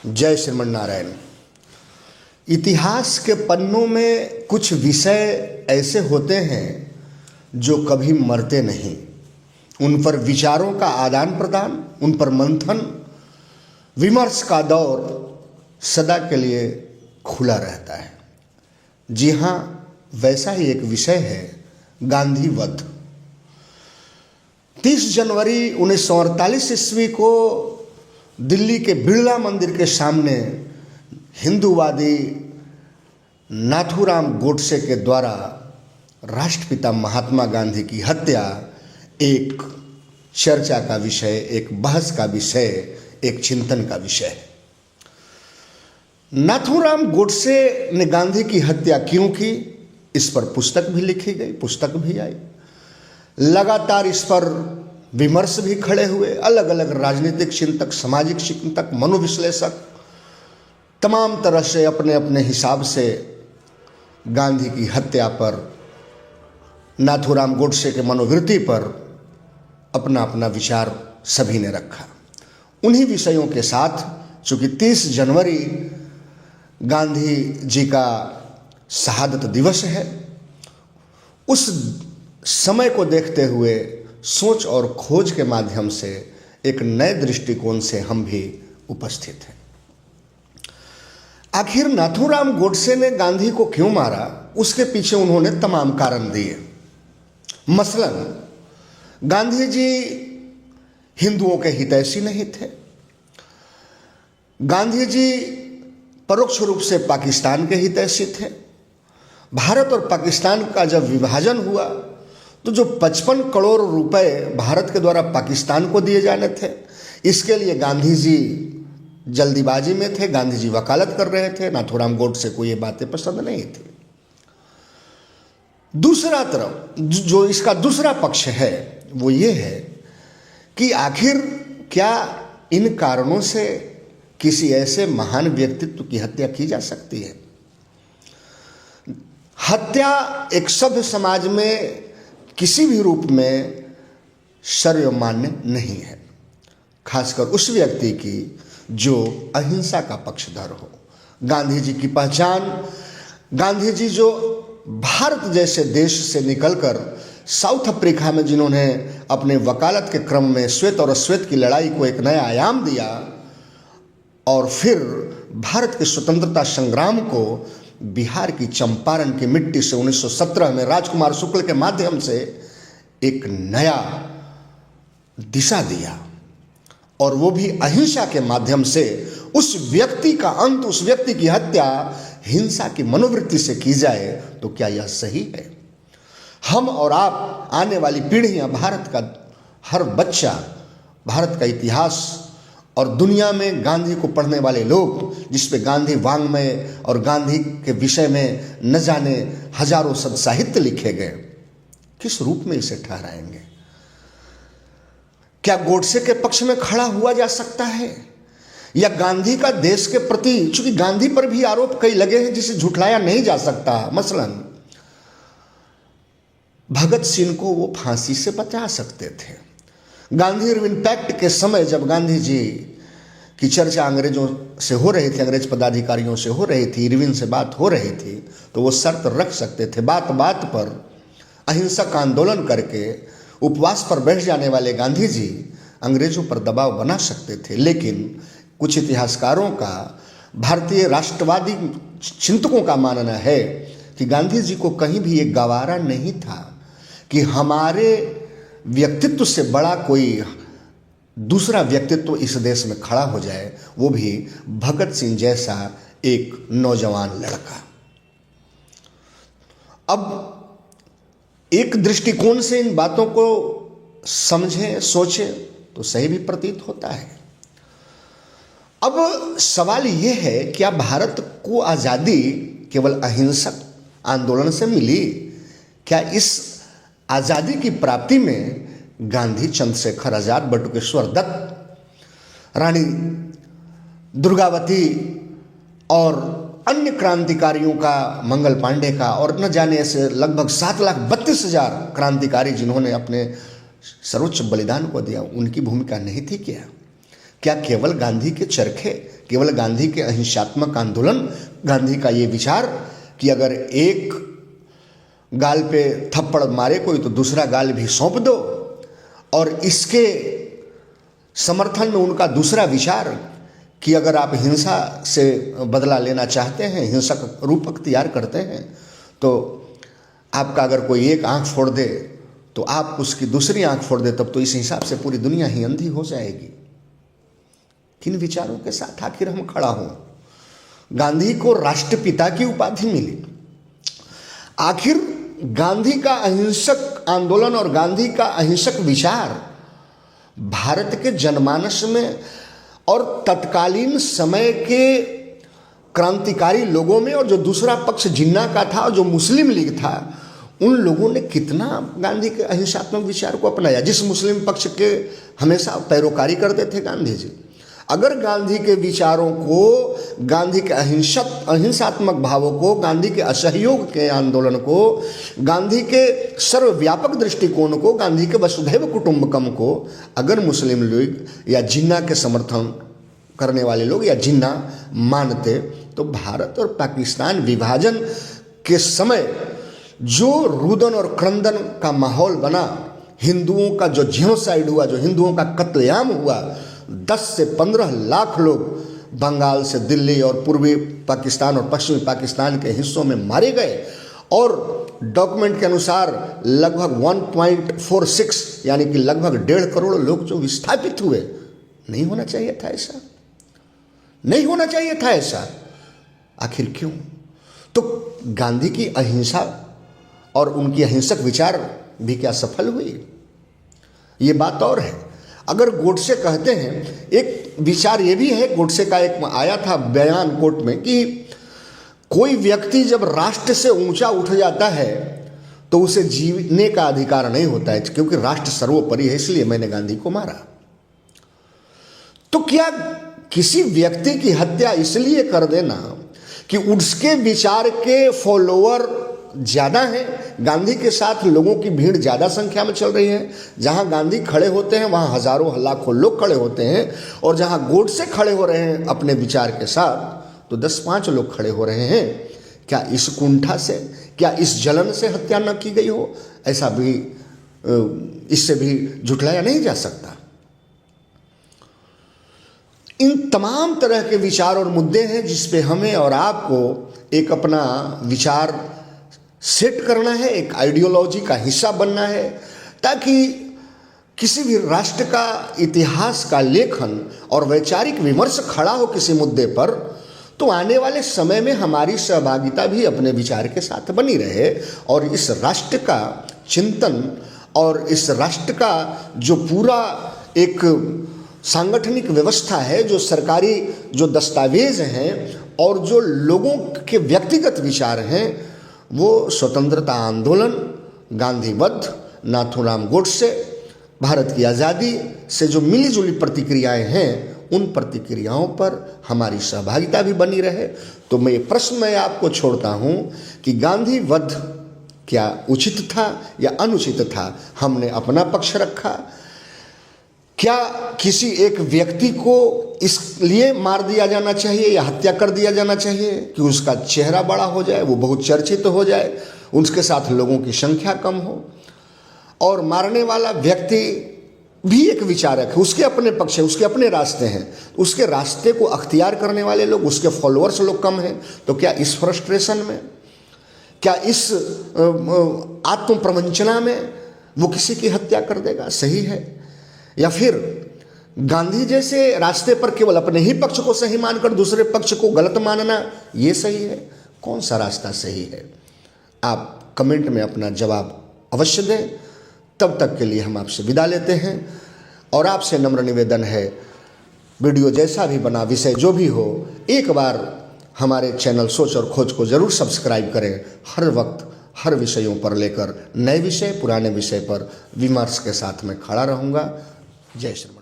जय श्रीमन नारायण। इतिहास के पन्नों में कुछ विषय ऐसे होते हैं जो कभी मरते नहीं। उन पर विचारों का आदान प्रदान, उन पर मंथन विमर्श का दौर सदा के लिए खुला रहता है। जी हाँ, वैसा ही एक विषय है गांधी वध। 30 जनवरी 1948 ईस्वी को दिल्ली के बिड़ला मंदिर के सामने हिंदूवादी नाथूराम गोडसे के द्वारा राष्ट्रपिता महात्मा गांधी की हत्या एक चर्चा का विषय, एक बहस का विषय, एक चिंतन का विषय है। नाथूराम गोडसे ने गांधी की हत्या क्यों की, इस पर पुस्तक भी लिखी गई, पुस्तक भी आई। लगातार इस पर विमर्श भी खड़े हुए। अलग अलग राजनीतिक चिंतक, सामाजिक चिंतक, मनोविश्लेषक तमाम तरह से अपने अपने हिसाब से गांधी की हत्या पर, नाथूराम गोडसे के मनोवृत्ति पर अपना अपना विचार सभी ने रखा। उन्हीं विषयों के साथ, चूँकि 30 जनवरी गांधी जी का शहादत दिवस है, उस समय को देखते हुए सोच और खोज के माध्यम से एक नए दृष्टिकोण से हम भी उपस्थित हैं। आखिर नाथूराम गोडसे ने गांधी को क्यों मारा, उसके पीछे उन्होंने तमाम कारण दिए। मसलन गांधी जी हिंदुओं के हितैषी नहीं थे। गांधी जी परोक्ष रूप से पाकिस्तान के हितैषी थे। भारत और पाकिस्तान का जब विभाजन हुआ तो जो 55 करोड़ रुपए भारत के द्वारा पाकिस्तान को दिए जाने थे, इसके लिए गांधी जी जल्दीबाजी में थे। गांधी जी वकालत कर रहे थे। नाथूराम गोडसे को ये बातें पसंद नहीं थी। दूसरा तरफ जो इसका दूसरा पक्ष है वो ये है कि आखिर क्या इन कारणों से किसी ऐसे महान व्यक्तित्व की हत्या की जा सकती है? हत्या एक सभ्य समाज में किसी भी रूप में सर्वमान्य नहीं है, खासकर उस व्यक्ति की जो अहिंसा का पक्षधर हो। गांधी जी की पहचान, गांधी जी जो भारत जैसे देश से निकलकर साउथ अफ्रीका में जिन्होंने अपने वकालत के क्रम में श्वेत और अश्वेत की लड़ाई को एक नया आयाम दिया और फिर भारत के स्वतंत्रता संग्राम को बिहार की चंपारण की मिट्टी से 1917 में राजकुमार शुक्ल के माध्यम से एक नया दिशा दिया, और वो भी अहिंसा के माध्यम से। उस व्यक्ति का अंत, उस व्यक्ति की हत्या हिंसा की मनोवृत्ति से की जाए तो क्या यह सही है? हम और आप, आने वाली पीढ़ियां, भारत का हर बच्चा, भारत का इतिहास और दुनिया में गांधी को पढ़ने वाले लोग, जिसपे गांधी वाङ्मय और गांधी के विषय में न जाने हजारों शब्द साहित्य लिखे गए, किस रूप में इसे ठहराएंगे? क्या गोडसे के पक्ष में खड़ा हुआ जा सकता है, या गांधी का देश के प्रति, चूंकि गांधी पर भी आरोप कई लगे हैं जिसे झुठलाया नहीं जा सकता। मसलन भगत सिंह को वो फांसी से बचा सकते थे। गांधी इरविन पैक्ट के समय जब गांधी जी की चर्चा अंग्रेजों से हो रही थी, अंग्रेज पदाधिकारियों से हो रही थी, इरविन से बात हो रही थी, तो वो शर्त रख सकते थे। बात बात पर अहिंसक आंदोलन करके उपवास पर बैठ जाने वाले गांधी जी अंग्रेजों पर दबाव बना सकते थे। लेकिन कुछ इतिहासकारों का, भारतीय राष्ट्रवादी चिंतकों का मानना है कि गांधी जी को कहीं भी ये गवारा नहीं था कि हमारे व्यक्तित्व से बड़ा कोई दूसरा व्यक्तित्व इस देश में खड़ा हो जाए, वो भी भगत सिंह जैसा एक नौजवान लड़का। अब एक दृष्टिकोण से इन बातों को समझें, सोचें तो सही भी प्रतीत होता है। अब सवाल ये है, क्या भारत को आज़ादी केवल अहिंसक आंदोलन से मिली? क्या इस आज़ादी की प्राप्ति में गांधी, चंद्रशेखर आजाद, बटुकेश्वर दत्त, रानी दुर्गावती और अन्य क्रांतिकारियों का, मंगल पांडे का, और न जाने ऐसे लगभग 7,32,000 क्रांतिकारी जिन्होंने अपने सर्वोच्च बलिदान को दिया, उनकी भूमिका नहीं थी क्या? क्या केवल गांधी के चरखे, केवल गांधी के अहिंसात्मक आंदोलन, गांधी का ये विचार कि अगर एक गाल पे थप्पड़ मारे कोई तो दूसरा गाल भी सौंप दो, और इसके समर्थन में उनका दूसरा विचार कि अगर आप हिंसा से बदला लेना चाहते हैं, हिंसक रूप अख्तियार करते हैं, तो आपका अगर कोई एक आंख फोड़ दे तो आप उसकी दूसरी आंख फोड़ दे, तब तो इस हिसाब से पूरी दुनिया ही अंधी हो जाएगी। किन विचारों के साथ आखिर हम खड़ा हों? गांधी को राष्ट्रपिता की उपाधि मिली। आखिर गांधी का अहिंसक आंदोलन और गांधी का अहिंसक विचार भारत के जनमानस में और तत्कालीन समय के क्रांतिकारी लोगों में, और जो दूसरा पक्ष जिन्ना का था और जो मुस्लिम लीग था, उन लोगों ने कितना गांधी के अहिंसात्मक विचार को अपनाया, जिस मुस्लिम पक्ष के हमेशा पैरोकारी करते थे गांधी जी। अगर गांधी के विचारों को, गांधी के अहिंसात्मक भावों को, गांधी के असहयोग के आंदोलन को, गांधी के सर्वव्यापक दृष्टिकोण को, गांधी के वसुधैव कुटुंबकम को अगर मुस्लिम लीग या जिन्ना के समर्थन करने वाले लोग या जिन्ना मानते, तो भारत और पाकिस्तान विभाजन के समय जो रुदन और क्रंदन का माहौल बना, हिंदुओं का जो जेनोसाइड हुआ, जो हिंदुओं का कत्लेआम हुआ, 10 से 15 लाख लोग बंगाल से दिल्ली और पूर्वी पाकिस्तान और पश्चिमी पाकिस्तान के हिस्सों में मारे गए, और डॉक्यूमेंट के अनुसार लगभग 1.46 यानी कि लगभग 1.5 करोड़ लोग जो विस्थापित हुए। नहीं होना चाहिए था ऐसा, नहीं होना चाहिए था ऐसा। आखिर क्यों? तो गांधी की अहिंसा और उनकी अहिंसक विचार भी क्या सफल हुई? ये बात और है। अगर गोडसे कहते हैं, एक विचार ये भी है, गोडसे का एक आया था बयान कोर्ट में कि कोई व्यक्ति जब राष्ट्र से ऊंचा उठ जाता है तो उसे जीने का अधिकार नहीं होता है, क्योंकि राष्ट्र सर्वोपरि है, इसलिए मैंने गांधी को मारा। तो क्या किसी व्यक्ति की हत्या इसलिए कर देना कि उसके विचार के फॉलोअर ज़्यादा हैं, गांधी के साथ लोगों की भीड़ ज़्यादा संख्या में चल रही है, जहां गांधी खड़े होते हैं वहां हजारों लाखों लोग खड़े होते हैं, और जहां गोडसे खड़े हो रहे हैं अपने विचार के साथ तो 10-5 लोग खड़े हो रहे हैं, क्या इस कुंठा से, क्या इस जलन से हत्या न की गई हो? ऐसा भी इससे भी झुठलाया नहीं जा सकता। इन तमाम तरह के विचार और मुद्दे हैं जिस पे हमें और आपको एक अपना विचार सेट करना है, एक आइडियोलॉजी का हिस्सा बनना है, ताकि किसी भी राष्ट्र का इतिहास का लेखन और वैचारिक विमर्श खड़ा हो किसी मुद्दे पर, तो आने वाले समय में हमारी सहभागिता भी अपने विचार के साथ बनी रहे, और इस राष्ट्र का चिंतन और इस राष्ट्र का जो पूरा एक सांगठनिक व्यवस्था है, जो सरकारी जो दस्तावेज हैं और जो लोगों के व्यक्तिगत विचार हैं, वो स्वतंत्रता आंदोलन, गांधीवध, नाथूराम गोडसे, भारत की आज़ादी से जो मिलीजुली प्रतिक्रियाएं हैं, उन प्रतिक्रियाओं पर हमारी सहभागिता भी बनी रहे। तो मैं ये प्रश्न मैं आपको छोड़ता हूँ कि गांधीवध क्या उचित था या अनुचित था? हमने अपना पक्ष रखा। क्या किसी एक व्यक्ति को इसलिए मार दिया जाना चाहिए या हत्या कर दिया जाना चाहिए कि उसका चेहरा बड़ा हो जाए, वो बहुत चर्चित हो जाए, उसके साथ लोगों की संख्या कम हो, और मारने वाला व्यक्ति भी एक विचारक है, उसके अपने पक्ष है, उसके अपने रास्ते हैं, उसके रास्ते को अख्तियार करने वाले लोग, उसके फॉलोअर्स लोग कम हैं, तो क्या इस फ्रस्ट्रेशन में, क्या इस आत्म प्रवंचना में वो किसी की हत्या कर देगा? सही है? या फिर गांधी जैसे रास्ते पर केवल अपने ही पक्ष को सही मानकर दूसरे पक्ष को गलत मानना, ये सही है? कौन सा रास्ता सही है? आप कमेंट में अपना जवाब अवश्य दें। तब तक के लिए हम आपसे विदा लेते हैं, और आपसे नम्र निवेदन है, वीडियो जैसा भी बना, विषय जो भी हो, एक बार हमारे चैनल सोच और खोज को ज़रूर सब्सक्राइब करें। हर वक्त हर विषयों पर लेकर, नए विषय पुराने विषय पर विमर्श के साथ मैं खड़ा रहूँगा। जय श्री राम।